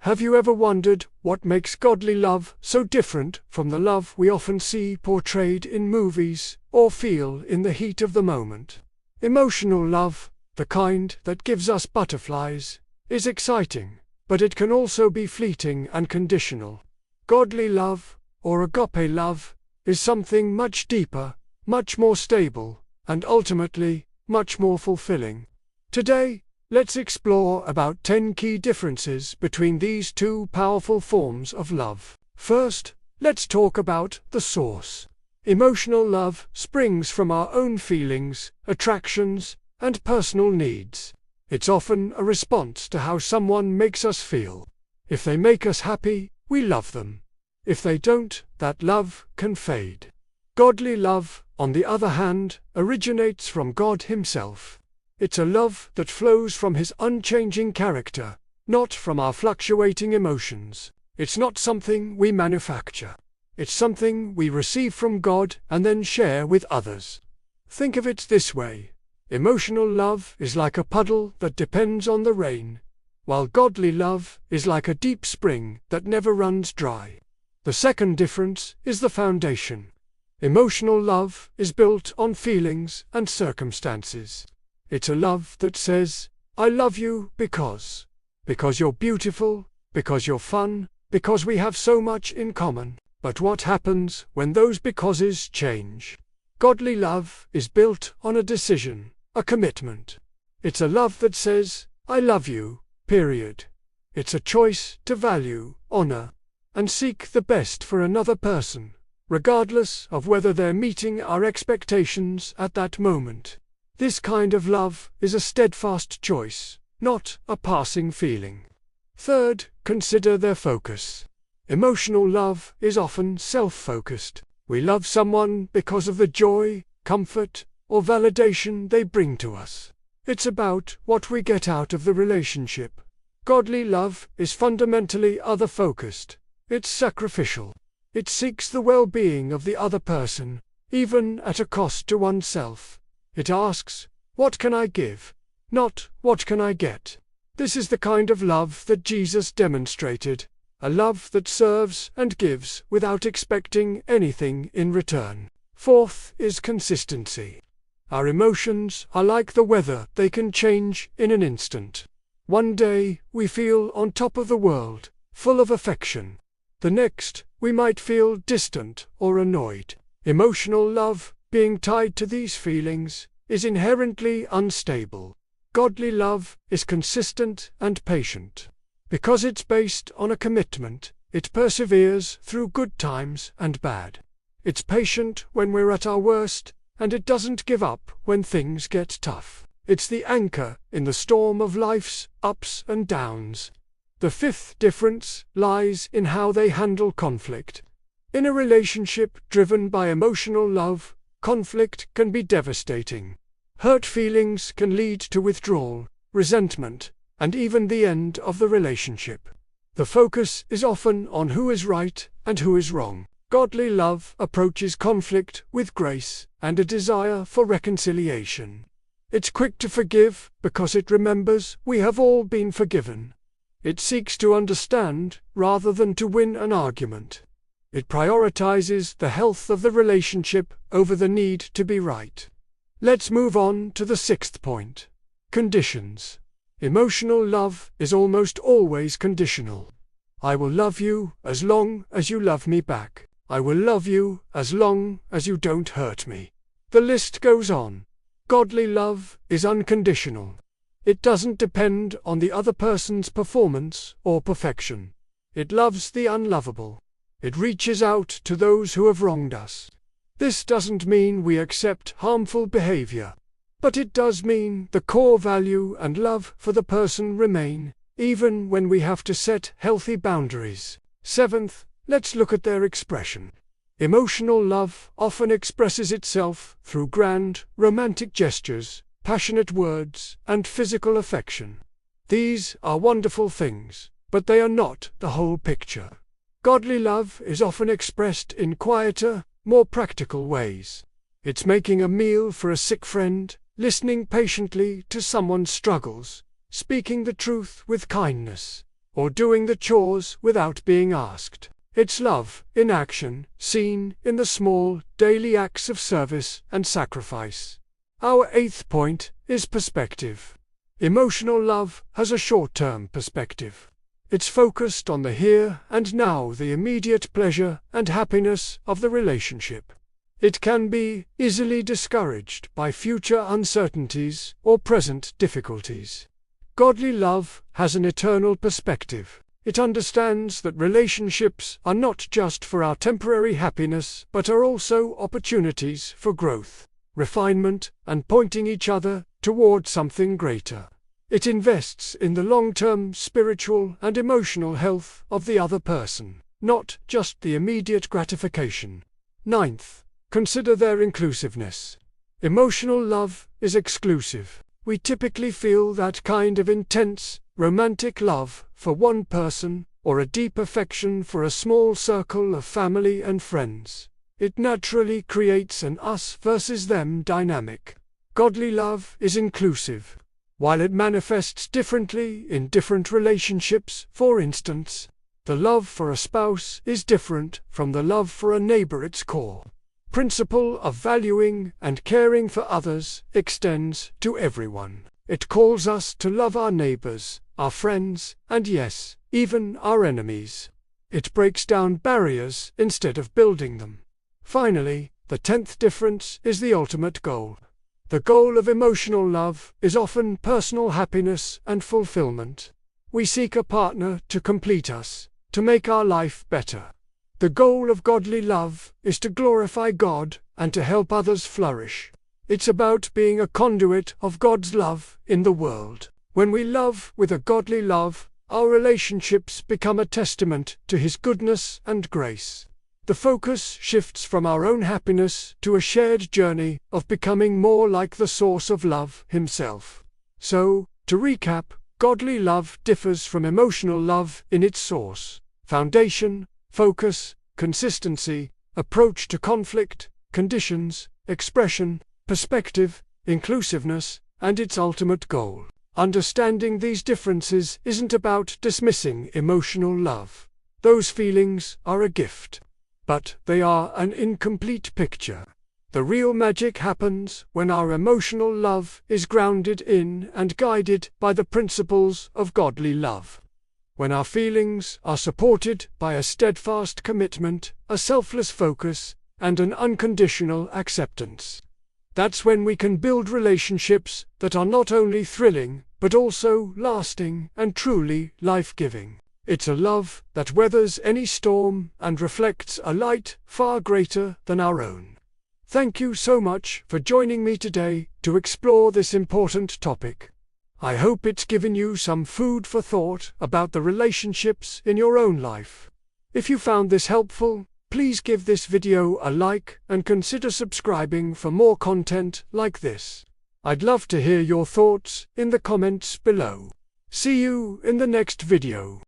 Have you ever wondered what makes godly love so different from the love we often see portrayed in movies or feel in the heat of the moment? Emotional love, the kind that gives us butterflies, is exciting, but it can also be fleeting and conditional. Godly love, or agape love, is something much deeper, much more stable, and ultimately, much more fulfilling. Today, let's explore about 10 key differences between these two powerful forms of love. First, let's talk about the source. Emotional love springs from our own feelings, attractions, and personal needs. It's often a response to how someone makes us feel. If they make us happy, we love them. If they don't, that love can fade. Godly love, on the other hand, originates from God Himself. It's a love that flows from His unchanging character, not from our fluctuating emotions. It's not something we manufacture. It's something we receive from God and then share with others. Think of it this way. Emotional love is like a puddle that depends on the rain, while godly love is like a deep spring that never runs dry. The second difference is the foundation. Emotional love is built on feelings and circumstances. It's a love that says, I love you because you're beautiful, because you're fun, because we have so much in common. But what happens when those becauses change? Godly love is built on a decision, a commitment. It's a love that says, I love you, period. It's a choice to value, honor, and seek the best for another person, regardless of whether they're meeting our expectations at that moment. This kind of love is a steadfast choice, not a passing feeling. Third, consider their focus. Emotional love is often self-focused. We love someone because of the joy, comfort, or validation they bring to us. It's about what we get out of the relationship. Godly love is fundamentally other-focused. It's sacrificial. It seeks the well-being of the other person, even at a cost to oneself. It asks, what can I give? Not, what can I get? This is the kind of love that Jesus demonstrated, a love that serves and gives without expecting anything in return. Fourth is consistency. Our emotions are like the weather, they can change in an instant. One day, we feel on top of the world, full of affection. The next, we might feel distant or annoyed. Emotional love, being tied to these feelings, is inherently unstable. Godly love is consistent and patient. Because it's based on a commitment, it perseveres through good times and bad. It's patient when we're at our worst, and it doesn't give up when things get tough. It's the anchor in the storm of life's ups and downs. The fifth difference lies in how they handle conflict. In a relationship driven by emotional love, conflict can be devastating. Hurt feelings can lead to withdrawal, resentment, and even the end of the relationship. The focus is often on who is right and who is wrong. Godly love approaches conflict with grace and a desire for reconciliation. It's quick to forgive because it remembers we have all been forgiven. It seeks to understand rather than to win an argument. It prioritizes the health of the relationship over the need to be right. Let's move on to the sixth point. Conditions. Emotional love is almost always conditional. I will love you as long as you love me back. I will love you as long as you don't hurt me. The list goes on. Godly love is unconditional. It doesn't depend on the other person's performance or perfection. It loves the unlovable. It reaches out to those who have wronged us. This doesn't mean we accept harmful behavior, but it does mean the core value and love for the person remain, even when we have to set healthy boundaries. Seventh, let's look at their expression. Emotional love often expresses itself through grand, romantic gestures, passionate words, and physical affection. These are wonderful things, but they are not the whole picture. Godly love is often expressed in quieter, more practical ways. It's making a meal for a sick friend, listening patiently to someone's struggles, speaking the truth with kindness, or doing the chores without being asked. It's love in action, seen in the small, daily acts of service and sacrifice. Our 8th point is perspective. Emotional love has a short-term perspective. It's focused on the here and now, the immediate pleasure and happiness of the relationship. It can be easily discouraged by future uncertainties or present difficulties. Godly love has an eternal perspective. It understands that relationships are not just for our temporary happiness, but are also opportunities for growth, refinement, and pointing each other toward something greater. It invests in the long-term spiritual and emotional health of the other person, not just the immediate gratification. 9th, consider their inclusiveness. Emotional love is exclusive. We typically feel that kind of intense, romantic love for one person, or a deep affection for a small circle of family and friends. It naturally creates an us versus them dynamic. Godly love is inclusive. While it manifests differently in different relationships, for instance, the love for a spouse is different from the love for a neighbor. Its core principle of valuing and caring for others extends to everyone. It calls us to love our neighbors, our friends, and yes, even our enemies. It breaks down barriers instead of building them. Finally, the 10th difference is the ultimate goal. The goal of emotional love is often personal happiness and fulfillment. We seek a partner to complete us, to make our life better. The goal of godly love is to glorify God and to help others flourish. It's about being a conduit of God's love in the world. When we love with a godly love, our relationships become a testament to His goodness and grace. The focus shifts from our own happiness to a shared journey of becoming more like the source of love Himself. So, to recap, godly love differs from emotional love in its source, foundation, focus, consistency, approach to conflict, conditions, expression, perspective, inclusiveness, and its ultimate goal. Understanding these differences isn't about dismissing emotional love. Those feelings are a gift. But they are an incomplete picture. The real magic happens when our emotional love is grounded in and guided by the principles of godly love. When our feelings are supported by a steadfast commitment, a selfless focus, and an unconditional acceptance. That's when we can build relationships that are not only thrilling, but also lasting and truly life-giving. It's a love that weathers any storm and reflects a light far greater than our own. Thank you so much for joining me today to explore this important topic. I hope it's given you some food for thought about the relationships in your own life. If you found this helpful, please give this video a like and consider subscribing for more content like this. I'd love to hear your thoughts in the comments below. See you in the next video.